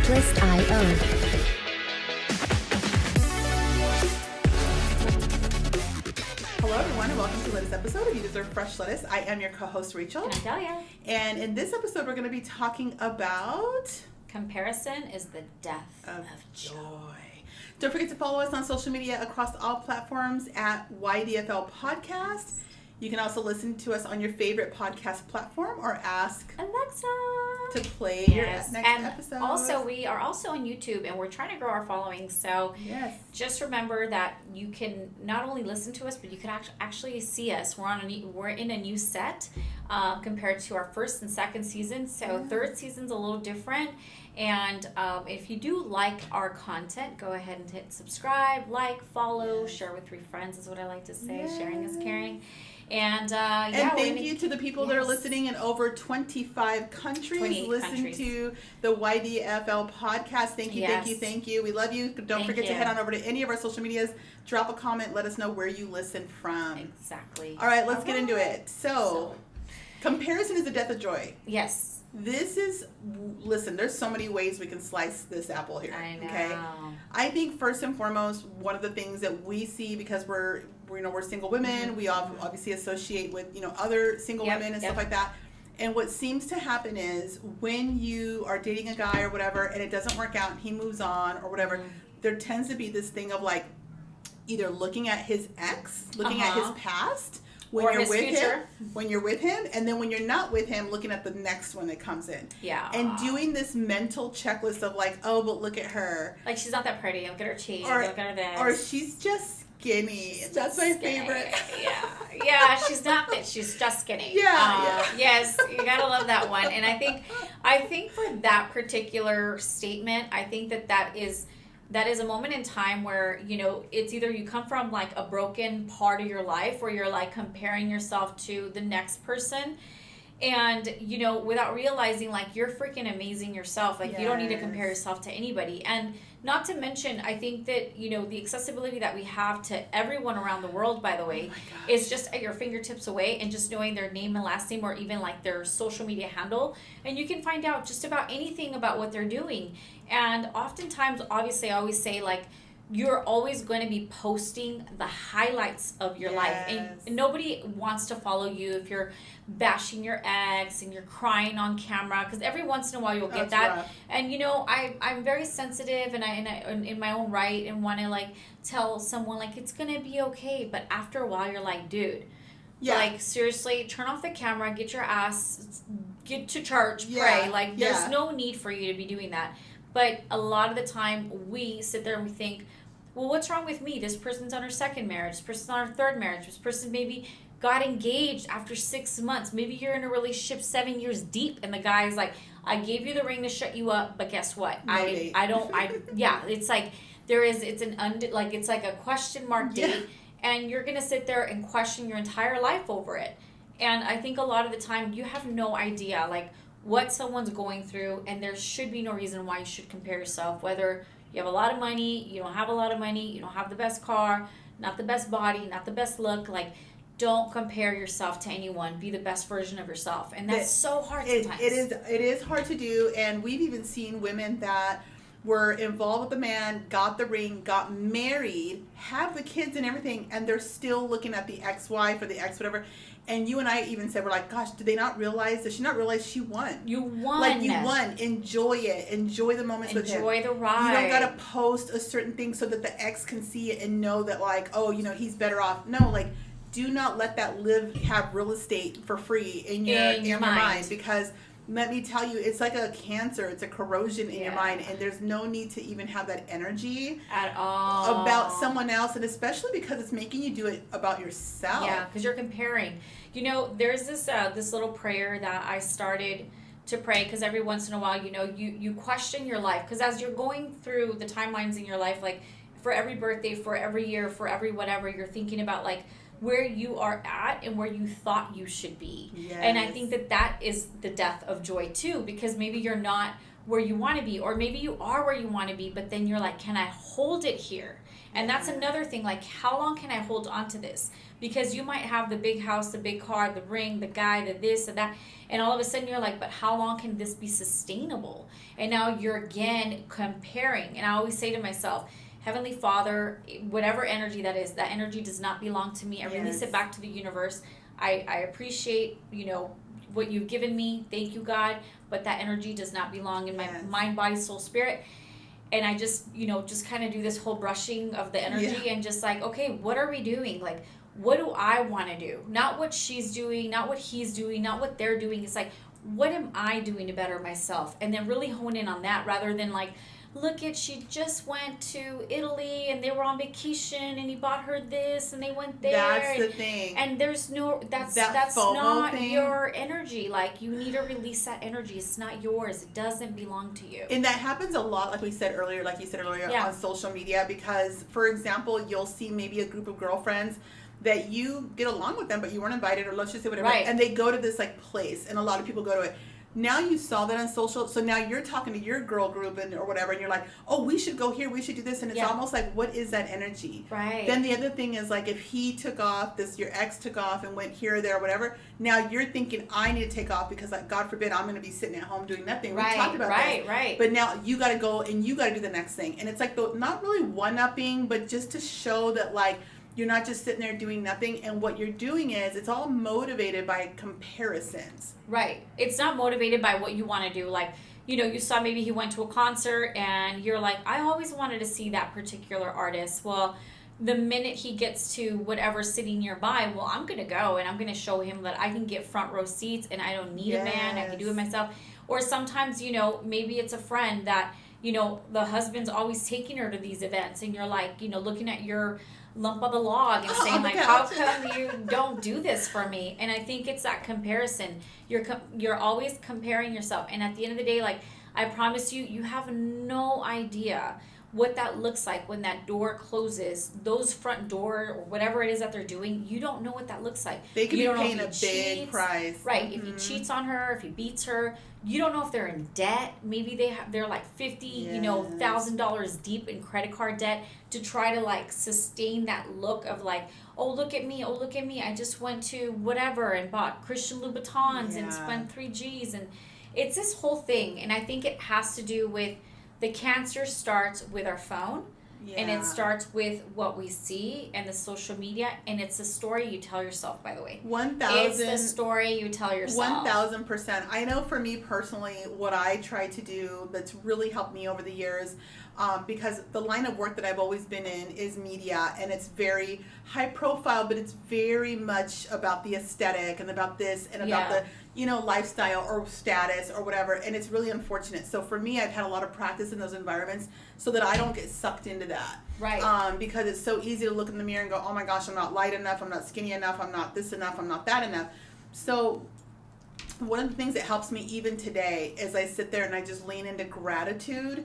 Fresh.io. Hello everyone and welcome to the latest episode of You Deserve Fresh Lettuce. I am your co-host Rachel. And I'm Delia. And in this episode we're going to be talking about Comparison is the death of joy. Don't forget to follow us on social media across all platforms at YDFL Podcast. You can also listen to us on your favorite podcast platform or ask Alexa to play your next episode. Also, we are also on YouTube and we're trying to grow our following. So just remember that you can not only listen to us, but you can actually see us. We're in a new set compared to our first and second season. So third season's a little different. And if you do like our content, go ahead and hit subscribe, like, follow, share with 3 friends is what I like to say. Sharing is caring. And thank you to the people that are listening in over 25 countries. Listen to the YDFL podcast. Thank you. We love you. Don't forget to head on over to any of our social medias. Drop a comment. Let us know where you listen from. Exactly. All right, let's get into it. So, comparison is the death of joy. Yes. Listen, there's so many ways we can slice this apple here. I know. Okay? I think first and foremost, one of the things that we see because we're single women, we obviously associate with, other single women and stuff like that. And what seems to happen is when you are dating a guy or whatever and it doesn't work out and he moves on or whatever, there tends to be this thing of like either looking at his ex, looking at his past, when you're with him, and then when you're not with him, looking at the next one that comes in. Yeah. And doing this mental checklist of like, oh, but look at her. Like, she's not that pretty. Look at her cheeks. Look at her this. Or she's just skinny. That's my favorite. Yeah, she's not fit. She's just skinny. Yes, you gotta love that one. And I think for that particular statement, I think that is a moment in time where, it's either you come from like a broken part of your life where you're like comparing yourself to the next person and, without realizing like you're freaking amazing yourself. Like you don't need to compare yourself to anybody. And not to mention, I think that, the accessibility that we have to everyone around the world, by the way, is just at your fingertips away and just knowing their name and last name or even like their social media handle. And you can find out just about anything about what they're doing. And oftentimes, obviously, I always say like, you're always going to be posting the highlights of your life. And nobody wants to follow you if you're bashing your ex and you're crying on camera, because every once in a while you'll get that. Rough. And, I'm very sensitive and I in my own right and want to like tell someone like it's going to be okay. But after a while, you're like, dude, like seriously, turn off the camera, get your ass, get to church, pray. Like there's no need for you to be doing that. But a lot of the time we sit there and we think, well, what's wrong with me? This person's on her second marriage. This person's on her third marriage. This person maybe got engaged after 6 months. Maybe you're in a relationship 7 years deep and the guy's like, I gave you the ring to shut you up, but guess what? It's like it's like a question mark date and you're going to sit there and question your entire life over it. And I think a lot of the time you have no idea like what someone's going through, and there should be no reason why you should compare yourself, whether you have a lot of money, you don't have a lot of money, you don't have the best car, not the best body, not the best look. Like, don't compare yourself to anyone. Be the best version of yourself. And that's so hard sometimes. It is hard to do, and we've even seen women that were involved with the man, got the ring, got married, have the kids and everything, and they're still looking at the ex-wife or the ex whatever. And you and I even said, we're like, gosh, did they not realize? Did she not realize she won? You won. Like, you won. Enjoy it. Enjoy the moments with him. Enjoy the ride. You don't got to post a certain thing so that the ex can see it and know that, like, oh, he's better off. No, like, do not let that have real estate for free in your mind. Because let me tell you, it's like a cancer. It's a corrosion in your mind. And there's no need to even have that energy at all about someone else. And especially because it's making you do it about yourself. Yeah, because you're comparing. There's this little prayer that I started to pray because every once in a while, you question your life. Because as you're going through the timelines in your life, like for every birthday, for every year, for every whatever, you're thinking about like where you are at and where you thought you should be. Yes. And I think that is the death of joy too, because maybe you're not where you want to be, or maybe you are where you want to be, but then you're like, can I hold it here? And that's another thing, like, how long can I hold on to this? Because you might have the big house, the big car, the ring, the guy, the this and that, and all of a sudden you're like, but how long can this be sustainable? And now you're again comparing. And I always say to myself, Heavenly Father, whatever energy that is, that energy does not belong to me. I release it back to the universe. I appreciate, what you've given me. Thank you, God. But that energy does not belong in my mind, body, soul, spirit. And I just, just kind of do this whole brushing of the energy and just like, okay, what are we doing? Like, what do I want to do? Not what she's doing, not what he's doing, not what they're doing. It's like, what am I doing to better myself? And then really hone in on that rather than like, look at, she just went to Italy and they were on vacation and he bought her this and they went there. That's the thing. And there's no, that's FOMO not thing. your energy. Like, you need to release that energy. It's not yours. It doesn't belong to you. And that happens a lot, like you said earlier, on social media, because, for example, you'll see maybe a group of girlfriends that you get along with them, but you weren't invited, or let's just say whatever, and they go to this like place, and a lot of people go to it. Now you saw that on social, so now you're talking to your girl group or whatever, and you're like, oh, we should go here, we should do this, and it's almost like, what is that energy? Right. Then the other thing is, like, if he took off, your ex took off and went here or there or whatever, now you're thinking, I need to take off because, like, God forbid, I'm going to be sitting at home doing nothing. We talked about this. Right. But now you got to go and you got to do the next thing. And it's like, not really one-upping, but just to show that, like, you're not just sitting there doing nothing, and what you're doing is it's all motivated by comparisons. Right. It's not motivated by what you want to do. Like, you saw maybe he went to a concert and you're like, I always wanted to see that particular artist. Well, the minute he gets to whatever city nearby, well, I'm going to go and I'm going to show him that I can get front row seats and I don't need a man. I can do it myself. Or sometimes, maybe it's a friend that, the husband's always taking her to these events and you're like, looking at your lump of the log and saying like, how come you don't do this for me? And I think it's that comparison. You're always comparing yourself, and at the end of the day, like, I promise you have no idea what that looks like when that door closes, those front door or whatever it is that they're doing. You don't know what that looks like. They could be paying a big price, right? If he cheats on her, if he beats her, you don't know if they're in debt. Maybe they're like $50,000 deep in credit card debt to try to like sustain that look of like, oh, look at me, I just went to whatever and bought Christian Louboutins and spent 3 G's, and it's this whole thing. And I think it has to do with the cancer starts with our phone, and it starts with what we see and the social media, and it's the story you tell yourself, by the way. 1,000. It's the story you tell yourself. 1,000%. I know for me personally, what I try to do that's really helped me over the years, because the line of work that I've always been in is media, and it's very high profile, but it's very much about the aesthetic and about this and about the lifestyle or status or whatever, and it's really unfortunate. So for me, I've had a lot of practice in those environments so that I don't get sucked into that. Right. Because it's so easy to look in the mirror and go, oh my gosh, I'm not light enough, I'm not skinny enough, I'm not this enough, I'm not that enough. So one of the things that helps me even today is I sit there and I just lean into gratitude,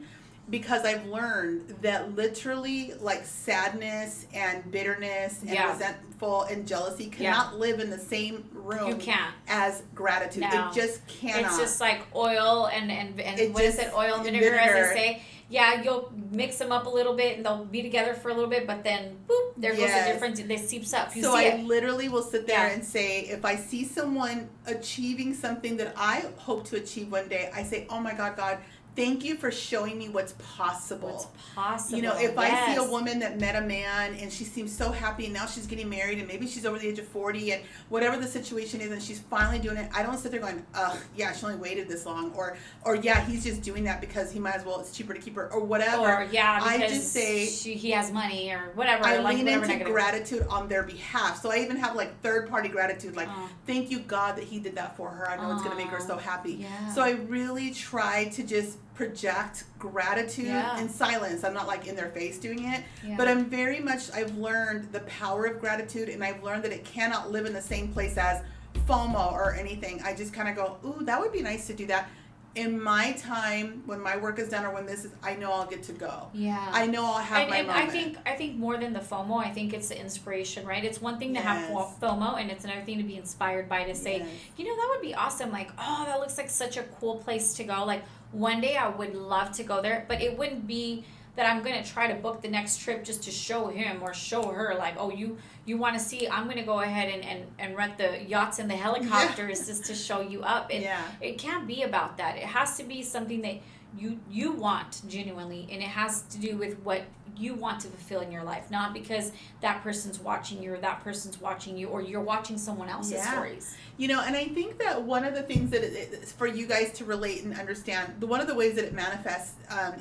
because I've learned that literally, like, sadness and bitterness and resentful and jealousy cannot live in the same room. You can't. As gratitude. No. It just cannot. It's just like oil and what is it? Oil and vinegar, as they say. Yeah, you'll mix them up a little bit and they'll be together for a little bit, but then, boop, there goes the difference. They seeps up. So I literally will sit there and say, if I see someone achieving something that I hope to achieve one day, I say, oh my God, God, thank you for showing me what's possible. If I see a woman that met a man and she seems so happy and now she's getting married and maybe she's over the age of 40 and whatever the situation is and she's finally doing it, I don't sit there going, ugh, yeah, she only waited this long, or yeah, he's just doing that because he might as well, it's cheaper to keep her, or whatever. Or because I just say he has money or whatever. I lean into gratitude on their behalf. So I even have like third-party gratitude, like, thank you, God, that he did that for her. I know it's going to make her so happy. Yeah. So I really try to just project gratitude in silence. I'm not like in their face doing it, but I'm very much, I've learned the power of gratitude, and I've learned that it cannot live in the same place as FOMO or anything. I just kind of go, ooh, that would be nice to do that. In my time, when my work is done or when this is, I know I'll get to go. Yeah. I know I'll have my moment. I think more than the FOMO, I think it's the inspiration, right? It's one thing to have FOMO, and it's another thing to be inspired by, to say, that would be awesome. Like, oh, that looks like such a cool place to go. Like, one day I would love to go there, but it wouldn't be that I'm going to try to book the next trip just to show him or show her, like, oh, you want to see, I'm going to go ahead and rent the yachts and the helicopters just to show you up. It can't be about that. It has to be something that you want genuinely, and it has to do with what you want to fulfill in your life, not because that person's watching you or that person's watching you or you're watching someone else's stories. You know, and I think that one of the things that for you guys to relate and understand, one of the ways that it manifests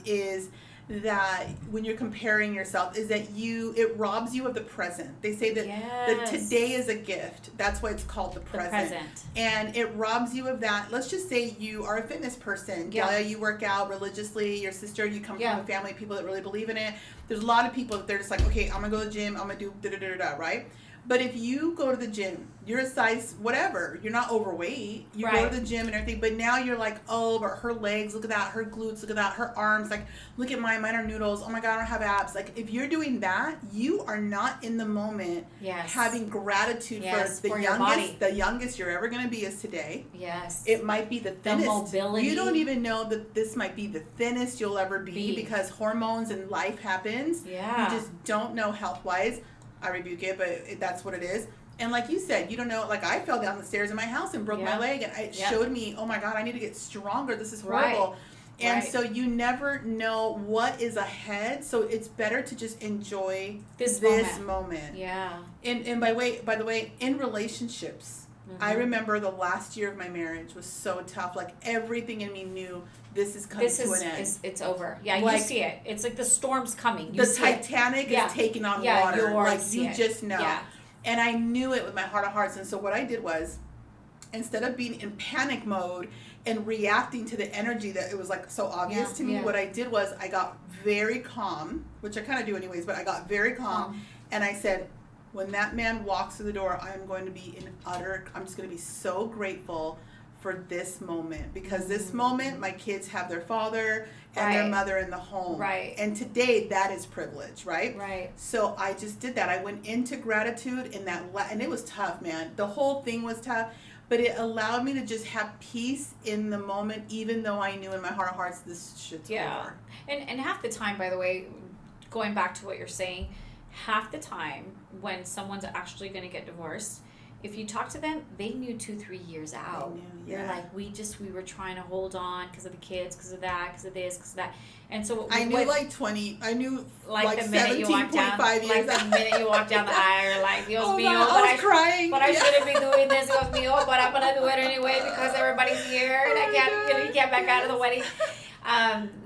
is that when you're comparing yourself is that it robs you of the present. They say that, that today is a gift. That's why it's called the present. And it robs you of that. Let's just say you are a fitness person. Galia, you work out religiously. Your sister, you come from a family of people that really believe in it. There's a lot of people that they're just like, okay, I'm going to go to the gym. I'm going to do da-da-da-da-da, right? But if you go to the gym, you're a size whatever, you're not overweight, you go to the gym and everything, but now you're like, oh, but her legs, look at that, her glutes, look at that, her arms, like, look at mine are noodles, oh my God, I don't have abs. Like, if you're doing that, you are not in the moment having gratitude for the youngest you're ever going to be is today. It might be the thinnest. The mobility. You don't even know that this might be the thinnest you'll ever be because hormones and life happens. You just don't know health-wise. I rebuke it, but that's what it is. And like you said, you don't know, like I fell down the stairs in my house and broke my leg, and it showed me, oh my God, I need to get stronger. This is horrible. And so you never know what is ahead. So it's better to just enjoy this moment. And by the way, in relationships, I remember the last year of my marriage was so tough. Like everything in me knew this is coming to an end. It's over. Yeah, like, you see it. It's like the storm's coming. The Titanic is taking on water. Like you just know. And I knew it with my heart of hearts. And so what I did was, instead of being in panic mode and reacting to the energy that it was like so obvious to me, what I did was I got very calm, which I kind of do anyways, but I got very calm. And I said, when that man walks through the door, I'm going to be I'm just going to be so grateful for this moment, because this moment, my kids have their father and their mother in the home. And today, that is privilege, right? So I just did that. I went into gratitude and it was tough, man. The whole thing was tough, but it allowed me to just have peace in the moment, even though I knew in my heart of hearts, this shit's over. And half the time, by the way, going back to what you're saying, half the time when someone's actually going to get divorced, if you talk to them, they knew 2-3 years out. They're like, we were trying to hold on because of the kids, because of that, because of this, because of that. And so I knew I knew like the minute you walked down, years. Like the minute you walked down the aisle, you're like, Dios mío, I was crying. But I shouldn't be doing this, Dios mío, but I'm gonna do it anyway because everybody's here and I can't back out of the wedding.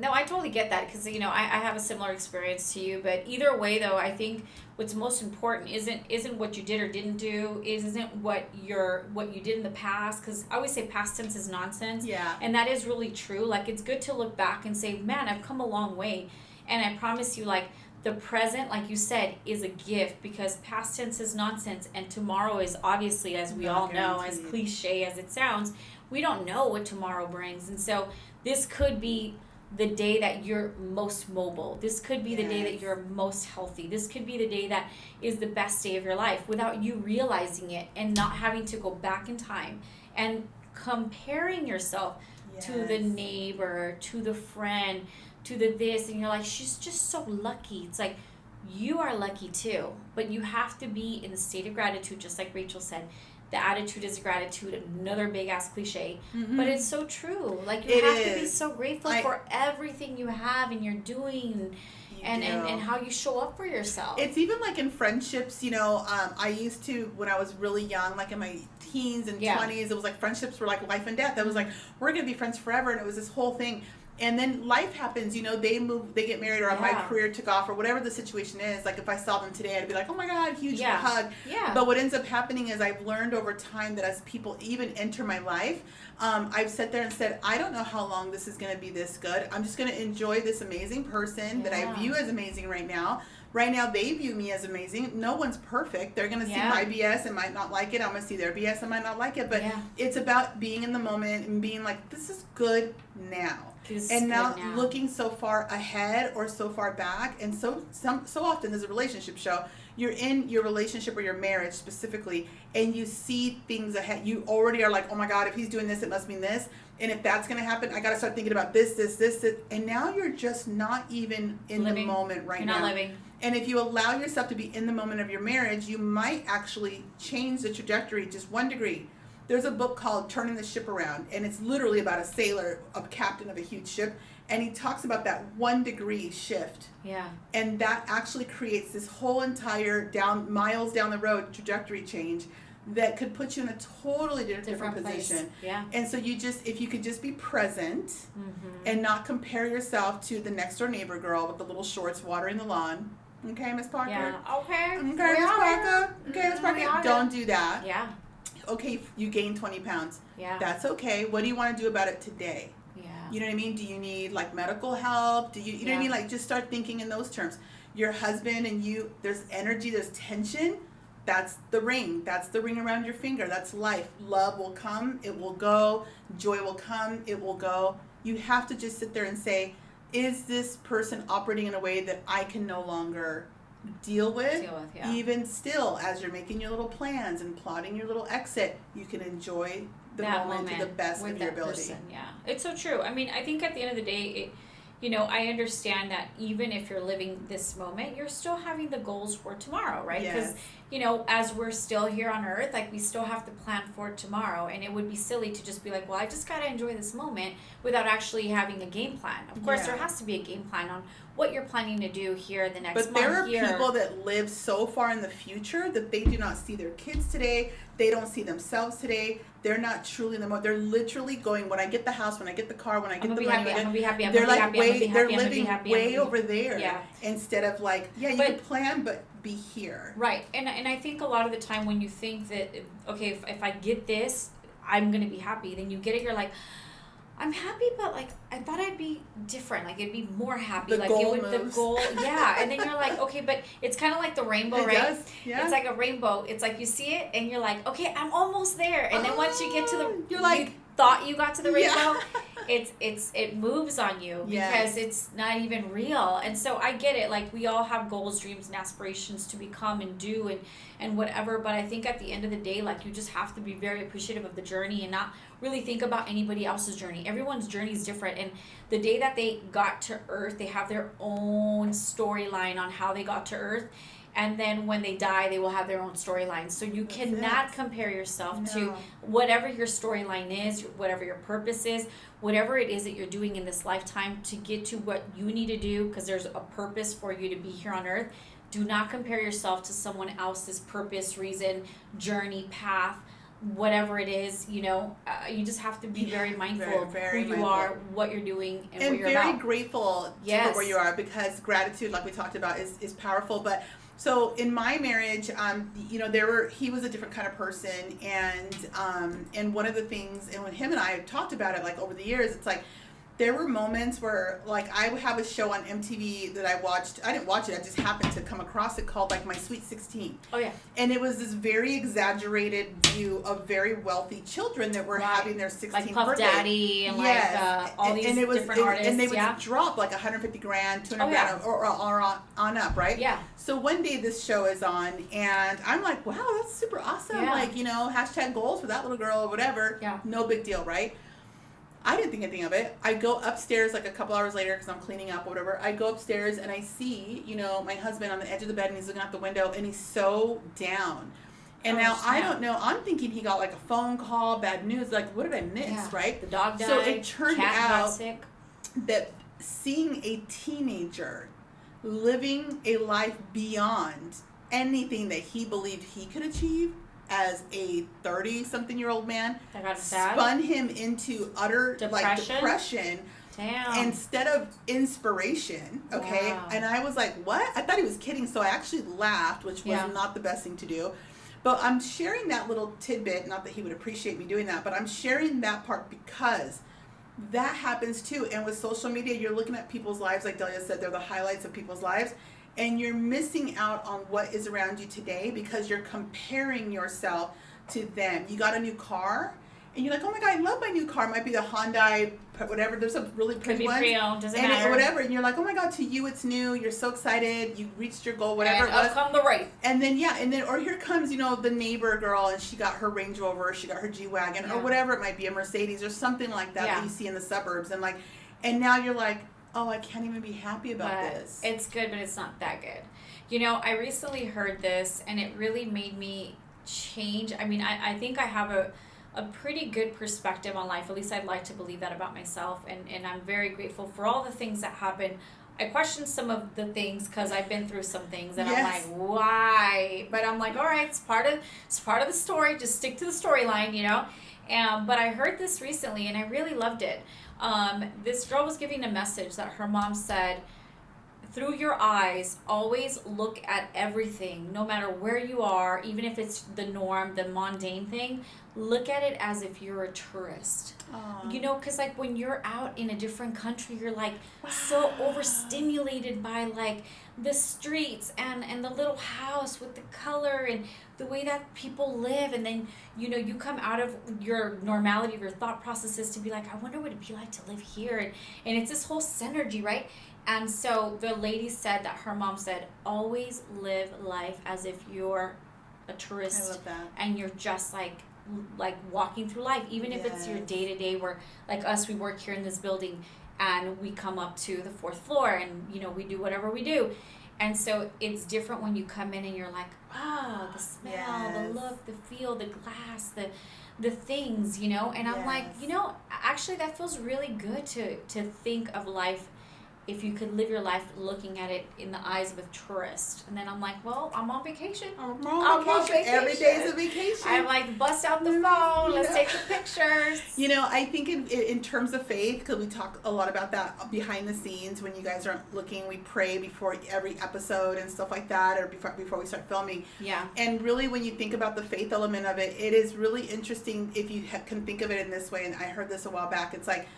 No, I totally get that because, you know, I have a similar experience to you. But either way, though, I think what's most important isn't what you did or didn't do, isn't what you did in the past. Because I always say past tense is nonsense. And that is really true. Like, it's good to look back and say, man, I've come a long way. And I promise you, like, the present, like you said, is a gift because past tense is nonsense. And tomorrow is obviously, as we all know, as cliche as it sounds, we don't know what tomorrow brings. And so this could be the day that you're most mobile. This could be the day that you're most healthy. This could be the day that is the best day of your life without you realizing it and not having to go back in time and comparing yourself to the neighbor, to the friend, to the this. And you're like, she's just so lucky. It's like, you are lucky too. But you have to be in the state of gratitude, just like Rachel said. The attitude is gratitude, another big ass cliche, but it's so true. Like, you have to be so grateful for everything you have and you're doing and how you show up for yourself. It's even like in friendships, you know, I used to, when I was really young, like in my teens and 20s, it was like friendships were like life and death. It was like, we're going to be friends forever. And it was this whole thing. And then life happens, you know, they get married or my career took off or whatever the situation is. Like if I saw them today, I'd be like, oh my God, huge hug. But what ends up happening is I've learned over time that as people even enter my life, I've sat there and said, I don't know how long this is going to be this good. I'm just going to enjoy this amazing person that I view as amazing right now. Right now, they view me as amazing. No one's perfect. They're going to see my BS and might not like it. I'm going to see their BS and might not like it. But it's about being in the moment and being like, this is good now. And now looking so far ahead or so far back. And so often as a relationship show, you're in your relationship or your marriage specifically, and you see things ahead. You already are like, oh my God, if he's doing this, it must mean this. And if that's going to happen, I got to start thinking about this. And now you're just not even in the moment right now. You're not living. And if you allow yourself to be in the moment of your marriage, you might actually change the trajectory just 1 degree. There's a book called Turning the Ship Around, and it's literally about a sailor, a captain of a huge ship, and he talks about that 1 degree shift. Yeah. And that actually creates this whole entire miles down the road trajectory change that could put you in a totally different position. Yeah. And so if you could just be present and not compare yourself to the next door neighbor girl with the little shorts watering the lawn. Okay, Miss Parker? Yeah. Okay. Okay, Miss Parker? Okay, Miss Parker? Don't do that. Yeah. Okay, you gained 20 pounds. Yeah. That's okay. What do you want to do about it today? Yeah. You know what I mean? Do you need like medical help? Do you know what I mean? Like just start thinking in those terms. Your husband and you, there's energy, there's tension. That's the ring. That's the ring around your finger. That's life. Love will come, it will go. Joy will come, it will go. You have to just sit there and say, is this person operating in a way that I can no longer deal with? Yeah. Even still, as you're making your little plans and plotting your little exit, you can enjoy the moment to the best of your ability. Person, yeah, it's so true. I mean, I think at the end of the day, I understand that even if you're living this moment, you're still having the goals for tomorrow, right? Because, as we're still here on earth, like we still have to plan for tomorrow. And it would be silly to just be like, well, I just got to enjoy this moment without actually having a game plan. Of course, there has to be a game plan on what you're planning to do here the next month. But there are people that live so far in the future that they do not see their kids today. They don't see themselves today. They're not truly in the moment. They're literally going, when I get the house, when I get the car, when I get the money, I'm gonna be happy. They're like they're living way over there. Instead of like, you can plan, but be here. Right. And I think a lot of the time when you think that, okay, if I get this, I'm gonna be happy, then you get it, you're like, I'm happy, but like I thought I'd be different. Like it'd be more happy. The goal, yeah. And then you're like, okay, but it's kind of like the rainbow, it right? Does, yeah. It's like a rainbow. It's like you see it, and you're like, okay, I'm almost there. And then once you get to you're like, you thought you got to the rainbow, it moves on you because it's not even real. And so I get it. Like we all have goals, dreams, and aspirations to become and do and whatever. But I think at the end of the day, like you just have to be very appreciative of the journey and not really think about anybody else's journey. Everyone's journey is different, and the day that they got to Earth, they have their own storyline on how they got to Earth, and then when they die, they will have their own storyline. So you cannot compare yourself to whatever your storyline is, whatever your purpose is, whatever it is that you're doing in this lifetime to get to what you need to do, because there's a purpose for you to be here on Earth. Do not compare yourself to someone else's purpose, reason, journey, path, whatever it is. You just have to be very mindful of who you are, what you're doing, and what you're about. And very grateful for where you are, because gratitude, like we talked about, is powerful. But so in my marriage, he was a different kind of person, and one of the things, and when him and I have talked about it, like over the years, it's like there were moments where, like, I would have a show on MTV that I watched. I didn't watch it. I just happened to come across it, called, like, My Sweet 16. Oh, yeah. And it was this very exaggerated view of very wealthy children that were having their 16th like Puff birthday. Daddy and, all these different artists. And they would drop, like, 150 grand, 200 grand, or on up, right? Yeah. So one day this show is on, and I'm like, wow, that's super awesome. Yeah. Like, hashtag goals for that little girl or whatever. Yeah. No big deal, right? I didn't think anything of it. I go upstairs like a couple hours later because I'm cleaning up or whatever. I go upstairs and I see, my husband on the edge of the bed, and he's looking out the window, and he's so down. And now I don't know. I'm thinking he got like a phone call, bad news. Like, what did I miss, right? The dog died. So it turned out got sick. that seeing a teenager living a life beyond anything that he believed he could achieve as a 30-something-year-old man spun him into utter depression. Damn. Instead of inspiration, okay? Wow. And I was like, what? I thought he was kidding, so I actually laughed, which was not the best thing to do. But I'm sharing that little tidbit, not that he would appreciate me doing that, but I'm sharing that part because that happens too. And with social media, you're looking at people's lives, like Delia said, they're the highlights of people's lives. And you're missing out on what is around you today because you're comparing yourself to them. You got a new car, and you're like, oh my God, I love my new car. It might be the Hyundai, whatever. There's a really pretty one. Could be pre-owned, doesn't matter. Whatever. And you're like, oh my God, to you it's new. You're so excited. You reached your goal, whatever and it was. up come the wraith. And then, or here comes, the neighbor girl, and she got her Range Rover, she got her G-Wagon, or whatever it might be, a Mercedes, or something like that that you see in the suburbs. And now you're like, oh, I can't even be happy about this. It's good, but it's not that good. I recently heard this, and it really made me change. I mean, I think I have a pretty good perspective on life. At least I'd like to believe that about myself, and I'm very grateful for all the things that happen. I question some of the things because I've been through some things, and I'm like, why? But I'm like, all right, it's part of the story. Just stick to the storyline, But I heard this recently, and I really loved it. This girl was giving a message that her mom said, through your eyes, always look at everything, no matter where you are, even if it's the norm, the mundane thing, look at it as if you're a tourist. Aww. Because when you're out in a different country, you're so overstimulated by the streets and the little house with the color and the way that people live. And then, you come out of your normality, your thought processes to be like, I wonder what it'd be like to live here. And it's this whole synergy, right? And so the lady said that her mom said, always live life as if you're a tourist. I love that. And you're just like walking through life, even if it's your day-to-day, where like us, we work here in this building and we come up to the 4th floor and we do whatever we do. And so it's different when you come in and you're like, oh, the smell, the look, the feel, the glass, the things, and I'm like, actually that feels really good to think of life if you could live your life looking at it in the eyes of a tourist. And then I'm like, well, I'm on vacation. I'm on vacation. Every day's a vacation. I'm like, bust out the phone. Let's take the pictures. I think in terms of faith, because we talk a lot about that behind the scenes when you guys aren't looking, we pray before every episode and stuff like that, or before we start filming. Yeah. And really, when you think about the faith element of it, it is really interesting if you can think of it in this way. And I heard this a while back. It's like,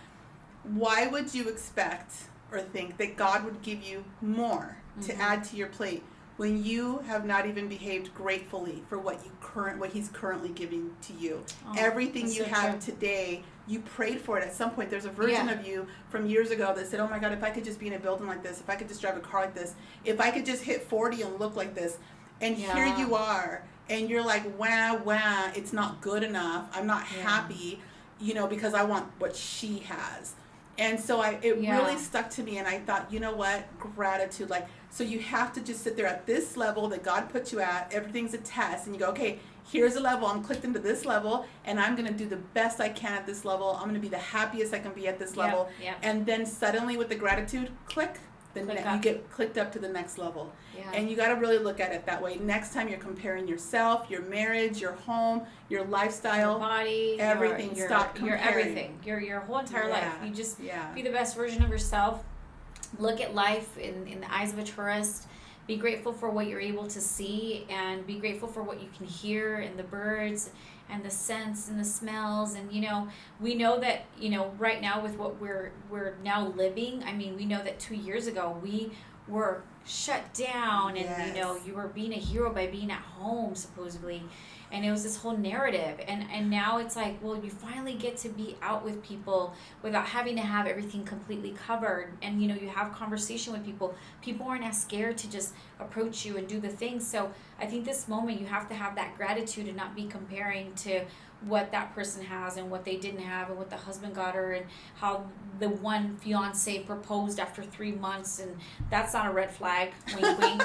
why would you expect or think that God would give you more to add to your plate when you have not even behaved gratefully for what He's currently giving to you? Everything you have today, you prayed for it at some point. There's a version of you from years ago that said, oh my God, if I could just be in a building like this, if I could just drive a car like this, if I could just hit 40 and look like this. And here you are, and you're like, wah, it's not good enough. I'm not happy, because I want what she has. And so it really stuck to me, and I thought, you know what, gratitude, so you have to just sit there at this level that God put you at. Everything's a test, and you go, okay, here's a level. I'm clicked into this level, and I'm going to do the best I can at this level. I'm going to be the happiest I can be at this level. And then suddenly with the gratitude, click. You get clicked up to the next level. And you got to really look at it that way. Next time you're comparing yourself, your marriage, your home, your lifestyle, your body, everything. Stop comparing. Your everything, your whole entire life. You just be the best version of yourself. Look at life in the eyes of a tourist. Be grateful for what you're able to see, and be grateful for what you can hear, and the birds and the scents and the smells. And we know that right now with what we're now living, I mean, we know that 2 years ago we were shut down, and you were being a hero by being at home supposedly, and it was this whole narrative, and now it's like, well, you finally get to be out with people without having to have everything completely covered, and you have conversation with people aren't as scared to just approach you and do the things. So I think this moment you have to have that gratitude and not be comparing to what that person has and what they didn't have, and what the husband got her, and how the one fiance proposed after 3 months, and that's not a red flag, wink wink.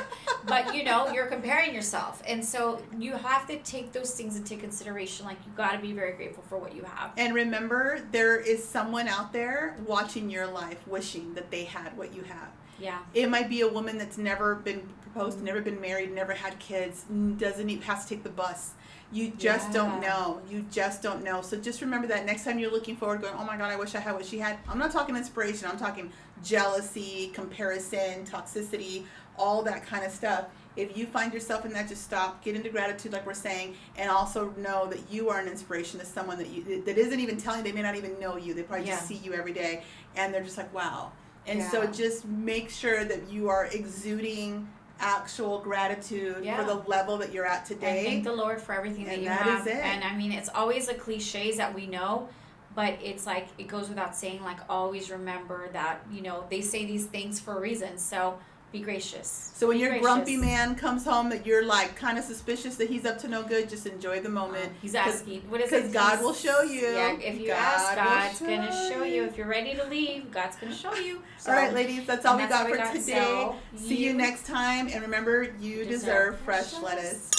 But you're comparing yourself, and so you have to take those things into consideration. Like, you got to be very grateful for what you have. And remember, there is someone out there watching your life, wishing that they had what you have. Yeah. It might be a woman that's never been proposed, never been married, never had kids, doesn't even have to take the bus. You just don't know. You just don't know. So just remember that next time you're looking forward, going, oh my God, I wish I had what she had. I'm not talking inspiration. I'm talking jealousy, comparison, toxicity, all that kind of stuff. If you find yourself in that, just stop, get into gratitude like we're saying, and also know that you are an inspiration to someone that isn't even telling, they may not even know you. They probably just see you every day, and they're just like, wow. And so just make sure that you are exuding actual gratitude Yeah. for the level that you're at today. And thank the Lord for everything that And you that have. is it. And I mean, it's always the cliches that we know, but it's like, it goes without saying, like, always remember that, you know, they say these things for a reason. So be gracious. So when Be your gracious. grumpy man comes home that you're like kind of suspicious that he's up to no good, just enjoy the moment. He's asking. What is it? Because God will show you. Yeah, if you ask, God's going to show you. If you're ready to leave, God's going to show you. So, all right, ladies, that's all we got for today. So See you next time. And remember, you deserve fresh lettuce.